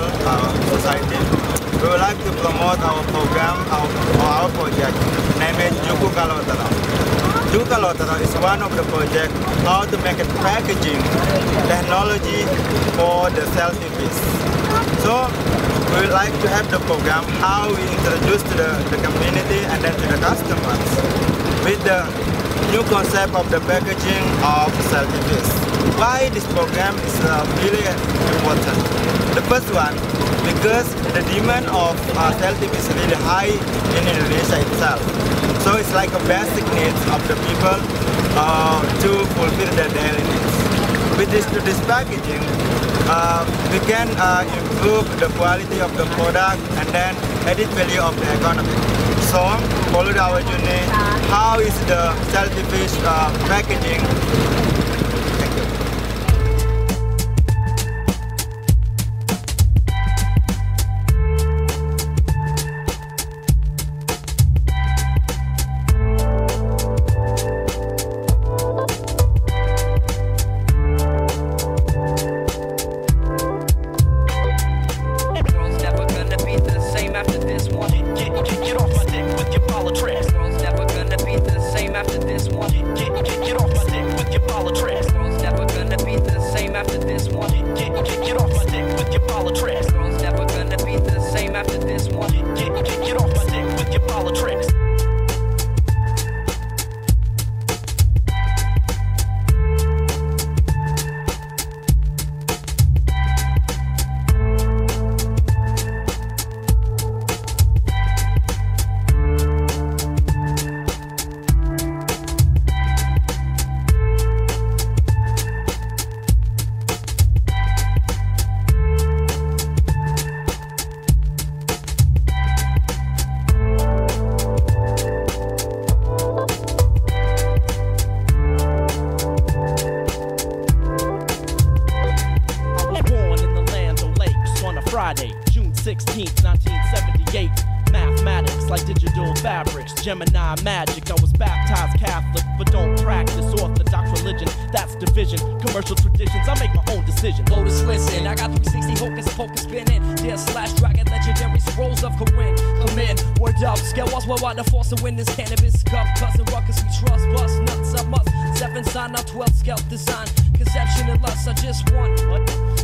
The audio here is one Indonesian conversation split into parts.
local society, we would like to promote our program, our project, named Juku Kalotara. Juku Kalotara is one of the projects how to make a packaging technology for the selfie fish. So we would like to have the program how we introduce to the community and then to the customers with the new concept of the packaging of selfie fish. Why this program is really important? The first one, because the demand of selfie fish is really high in Indonesia itself. So it's like a basic needs of the people to fulfill their daily needs. With this packaging, we can improve the quality of the product and then added value of the economy. So follow our journey. How is the selfie fish packaging? Thank you. Friday, June 16th, 1978. Mathematics like digital fabrics, Gemini magic. I was baptized Catholic, but don't practice Orthodox religion. That's division, commercial traditions. I make my own decisions. Lotus, listen, I got 360 hocus pocus spinning. Dear slash dragon, legendary scrolls of Corinne. Come in, word up, scale walls where water force to win this cannabis cup. Cousin ruckus, we trust, bust nuts, I must. 7 sign up, 12 scalp design. Conception and lust, I just want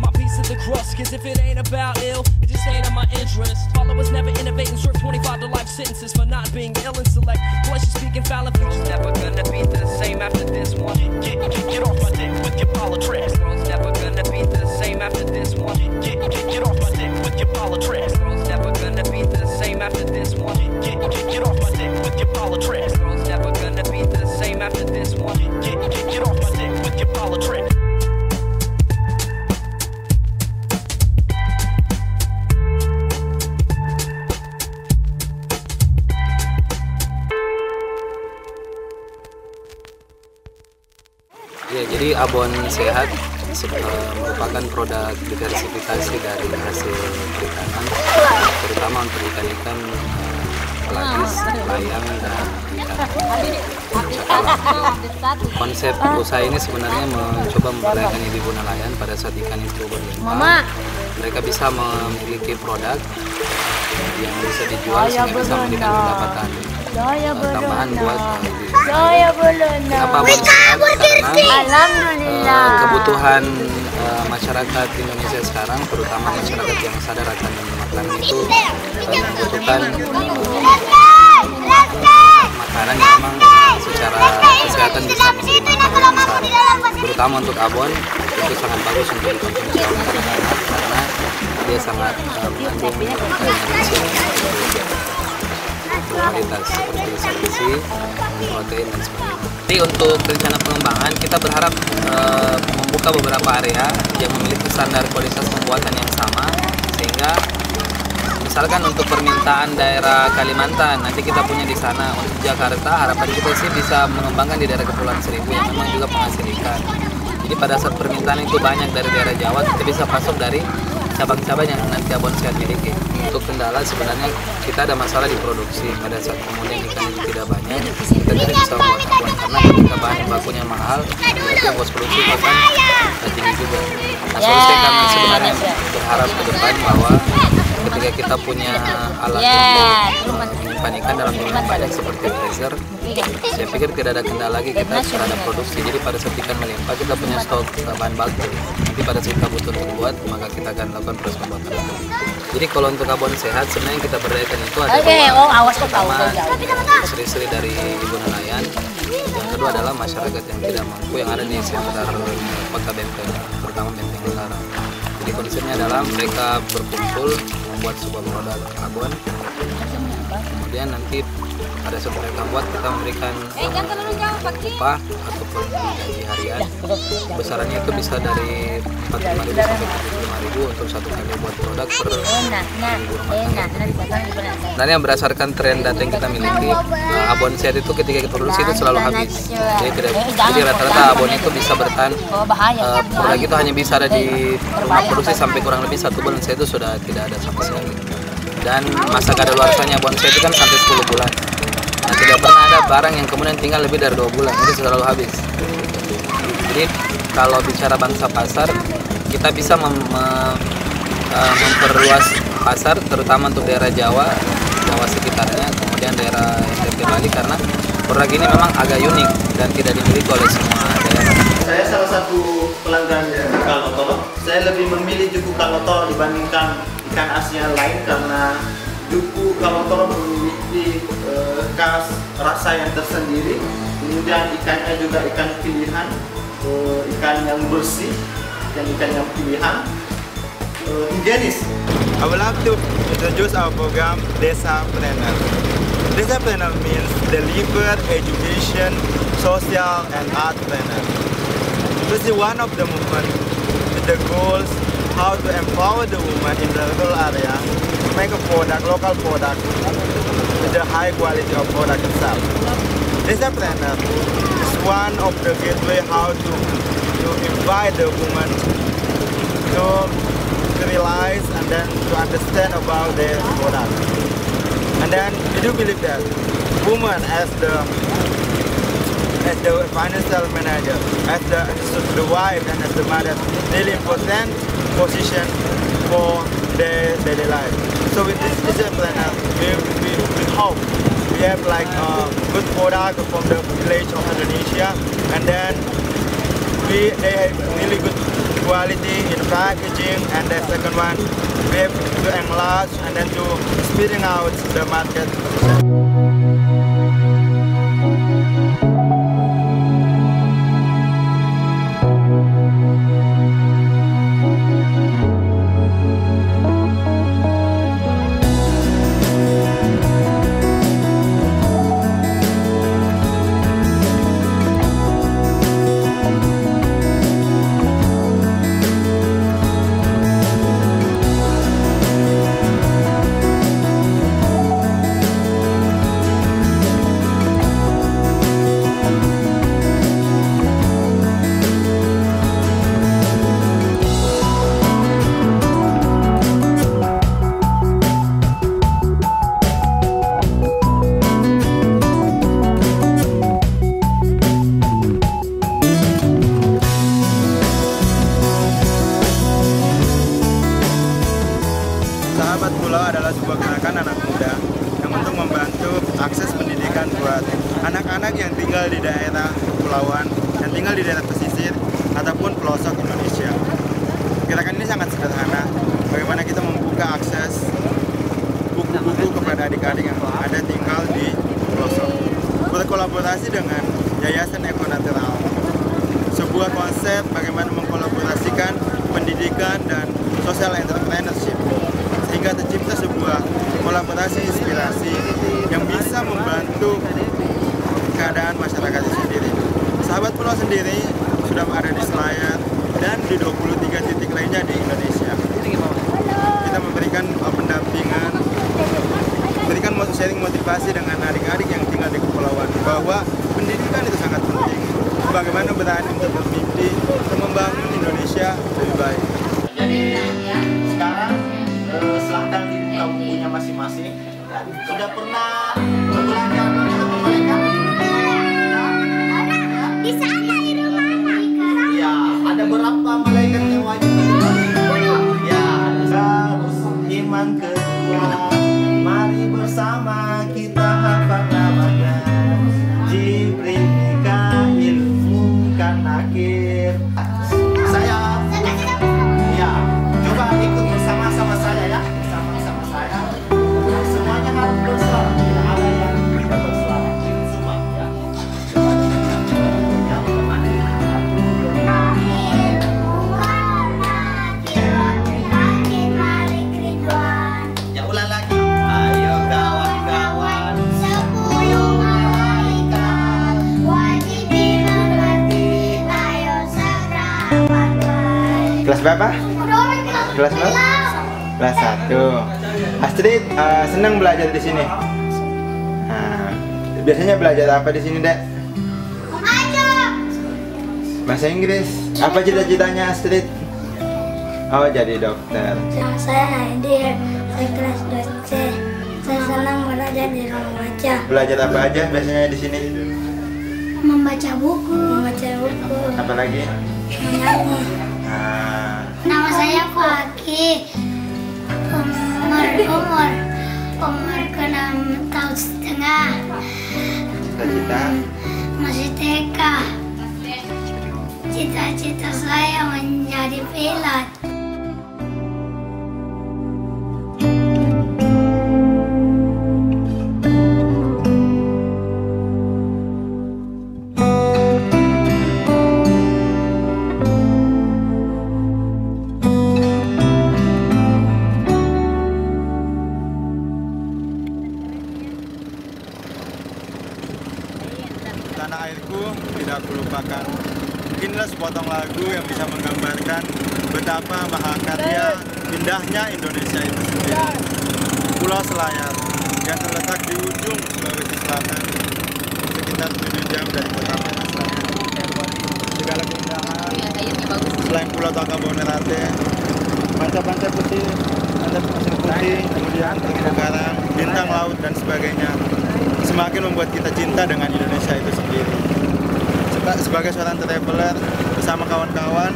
my piece of the crust. Cause if it ain't about ill, it just ain't in my interest. Followers never innovating, serve 25 to life sentences for not being ill and select. Voice you speaking foul and future's never gonna be the same after this one. Get off my dick with your politricks. World's never gonna be the same after this one. Get off my dick with your politricks. World's never gonna be the same after this one. Get off my dick with your politricks. World's never gonna be the same after this one. Get off my dick with your politricks. Ya, jadi abon sehat merupakan produk diversifikasi dari hasil perikanan, terutama untuk ikan-ikan pelagis, layang, dan ikan cakalang. Konsep usaha ini sebenarnya mencoba memberdayakan ibu nelayan pada saat ikan itu berlimpah. Mereka bisa memiliki produk yang bisa dijual sehingga bisa memberikan pendapatan tambahan buat kenapa abon sehat? Karena kebutuhan masyarakat Indonesia sekarang, terutama masyarakat yang sadar akan makanan itu membutuhkan makanan yang memang secara kesehatan bisa memberi manfaat yang besar, terutama untuk abon itu sangat bagus untuk dikonsumsi oleh anak-anak karena dia sangat mengandung kualitas seperti gizi, protein dan sebagainya. Jadi untuk rencana pengembangan kita berharap membuka beberapa area yang memiliki standar kualitas pembuatan yang sama, sehingga misalkan untuk permintaan daerah Kalimantan nanti kita punya di sana, untuk Jakarta harapan kita sih bisa mengembangkan di daerah Kepulauan Seribu yang memang juga penghasil ikan. Jadi pada saat permintaan itu banyak dari daerah Jawa, kita bisa pasok dari cabang-cabang yang nanti abon sehat miliki. Untuk kendala sebenarnya kita ada masalah di produksi. Pada saat kemudian ikan itu tidak banyak, kita tidak bisa membuat abon karena ketika bahan bakunya mahal, berarti ongkos produksi itu kan tinggi juga. Nah, solusi kami sebenarnya berharap ke depan bahwa ketika kita punya alat untuk menyimpan ikan dalam jumlah banyak seperti freezer, saya pikir tidak ada kendala lagi kita terhadap produksi. Jadi pada saat ikan melimpah kita punya stok bahan baku. Nanti pada saat kita butuh untuk buat, maka kita akan lakukan proses pembuatan itu. Jadi kalau untuk abon sehat sebenarnya yang kita berdayakan itu ada pertama seri-seri dari ibu nelayan, yang kedua adalah masyarakat yang tidak mampu yang ada di sekitar kota Benteng, terutama Benteng Utara. Jadi konsepnya adalah mereka berkumpul membuat sebuah produk abon, kemudian nanti pada saat mereka buat kita memberikan upah ataupun gaji harian. Besarannya itu bisa dari 45.000 sampai 75.000 untuk satu kali buat produk per ibu rumah tangga. Sebenarnya berdasarkan tren data yang kita miliki, abon sehat itu ketika kita produksi itu selalu habis. Jadi rata-rata abon itu bisa bertahan, produk itu hanya bisa ada di rumah produksi sampai kurang lebih 1 bulan, saya itu sudah tidak ada sama sekali. Dan masa kadaluarsanya abon sehat itu kan sampai 10 bulan. Nah, tidak pernah ada barang yang kemudian tinggal lebih dari 2 bulan, itu selalu habis. Jadi kalau bicara bangsa pasar, kita bisa memperluas pasar, terutama untuk daerah Jawa sekitarnya, kemudian daerah NTB Bali, karena produk ini memang agak unik dan tidak dimiliki oleh semua daerah. Saya salah satu pelanggan Juku Kalotor. Saya lebih memilih Juku Kalotor dibandingkan ikan asin yang lain karena Juku Kalotor memiliki khas rasa yang tersendiri. Kemudian ikannya juga ikan pilihan, ikan yang bersih, ikan yang pilihan, higienis. I would like to introduce our program Desa Planner. Desa Planner means delivered education, social and art planner. This is one of the movement with the goals how to empower the woman in the rural area to make a product, local product, with the high quality of product itself. Desa Planner is one of the gateway how to invite the woman to realize and then to understand about their product. And then we do believe that woman as the financial manager, as the wife and as the mother, really important position for their daily life. So with this Desa Planner, we hope we have like a good product from the village of Indonesia, and then they have really good quality in packaging, and the second one we have to enlarge and then to speeding out the market. Sahabat Pulau adalah sebuah gerakan anak muda yang untuk membantu akses pendidikan buat anak-anak yang tinggal di daerah kepulauan, yang tinggal di daerah pesisir ataupun pelosok Indonesia. Gerakan ini sangat sederhana, bagaimana kita membuka akses buku-buku kepada adik-adik yang ada tinggal di pelosok. Berkolaborasi dengan Yayasan Ekonatural, sebuah konsep bagaimana mengkolaborasikan pendidikan dan social entrepreneurship, sehingga tercipta sebuah kolaborasi inspirasi yang bisa membantu keadaan masyarakat itu sendiri. Sahabat Pulau sendiri sudah ada di Selayar dan di 23 titik lainnya di Indonesia. Kita memberikan pendampingan, memberikan sharing motivasi dengan adik-adik yang tinggal di kepulauan bahwa pendidikan itu sangat penting. Bagaimana berani untuk bermimpi untuk membangun Indonesia lebih baik. Jadi sekarang silahkan dibuka bukunya masing-masing. Sudah pernah berbelanja bersama mereka? Bisa Kelas berapa? Kelas berapa? Kelas 1. Astrid senang belajar di sini. Nah, biasanya belajar apa di sini, Dek? Bahasa Inggris. Apa cita-citanya Astrid? Oh, jadi dokter. Saya Aidir, saya kelas 2C. Saya senang belajar di ruang baca. Belajar apa aja biasanya di sini? Membaca buku. Apa lagi? Menyanyi. Nah, Nama saya Faki. Umur ke 6 tahun setengah. cita-cita. Masih TK. Cita-cita saya menjadi pilot. Tanah airku tidak kulupakan. Mungkinlah sepotong lagu yang bisa menggambarkan betapa mahakarya indahnya Indonesia itu sendiri. Pulau Selayar yang terletak di ujung Sulawesi Selatan, sekitar 7 jam dari kota Makassar. Segala keindahan, selain Pulau Takabonerate, pantai-pantai putih, pantai pasir putih, kemudian terumbu karang, bintang laut dan sebagainya, semakin membuat kita cinta dengan Indonesia itu sendiri. Sebagai seorang traveler bersama kawan-kawan,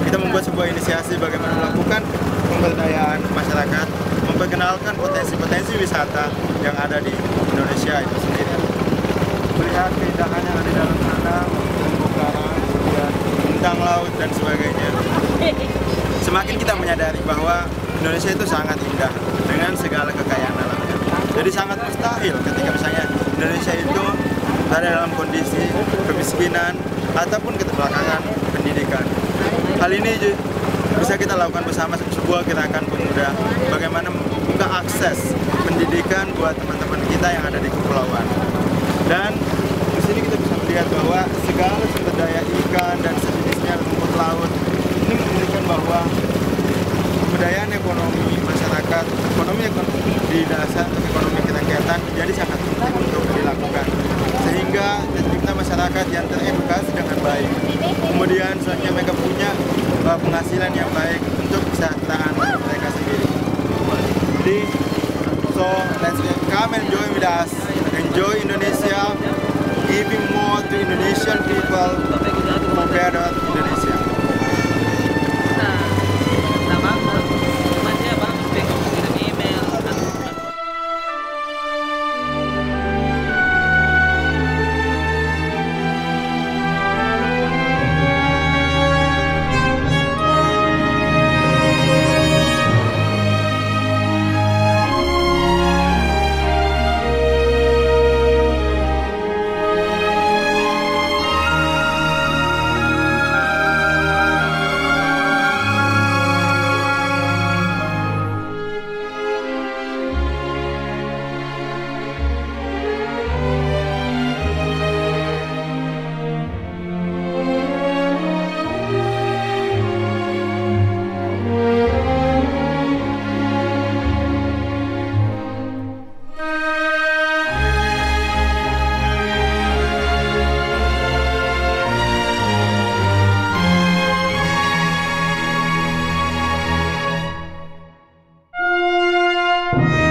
kita membuat sebuah inisiasi bagaimana melakukan pemberdayaan masyarakat, memperkenalkan potensi-potensi wisata yang ada di Indonesia itu sendiri. Melihat keindahan yang ada di dalam sana, terumbu karang, kemudian bintang laut dan sebagainya. Semakin kita menyadari bahwa Indonesia itu sangat indah dengan segala kekayaan alamnya. Jadi sangat mustahil ketika misalnya Indonesia itu berada dalam kondisi kemiskinan ataupun keterbelakangan pendidikan. Hal ini bisa kita lakukan bersama sebuah gerakan pemuda, bagaimana membuka akses pendidikan buat teman-teman kita yang ada di kepulauan. Dan di sini kita bisa melihat bahwa segala sumber daya ikan dan sejenisnya rumput laut ini menunjukkan bahwa pemberdayaan ekonomi masyarakat, ekonomi di dasar ekonomi kerakyatan menjadi sangat penting untuk dilakukan, sehingga tercipta masyarakat yang teredukasi dengan baik. Kemudian selanjutnya mereka punya penghasilan yang baik untuk kesejahteraan mereka sendiri. Jadi, so let's come and enjoy with us. Enjoy Indonesia, giving more to Indonesian people for better Indonesia. Thank you.